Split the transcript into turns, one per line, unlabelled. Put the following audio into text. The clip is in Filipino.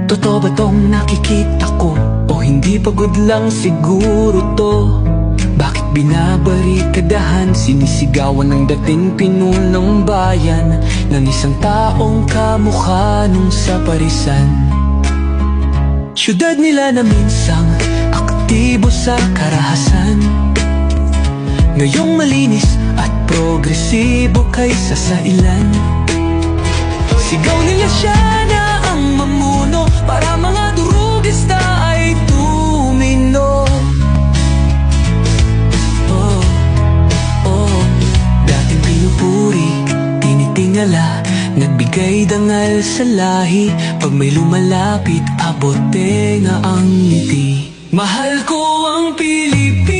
Totoo ba tong nakikita ko? O hindi pagod lang siguro to? Bakit binabarikadahan, sinisigawan ng dating pinunong bayan ng isang taong kamukha nung sa parisan? Syudad nila na minsang aktibo sa karahasan, ngayong malinis at progresibo kaysa sa ilan. Sigaw nila siya na ang mamuno, para mga durugista ay tumino. Oh, oh, dating pinupuri, tinitingala, nagbigay dangal sa lahi. Pag may lumalapit, abot tenga ang ngiti. Mahal ko ang Pilipinas,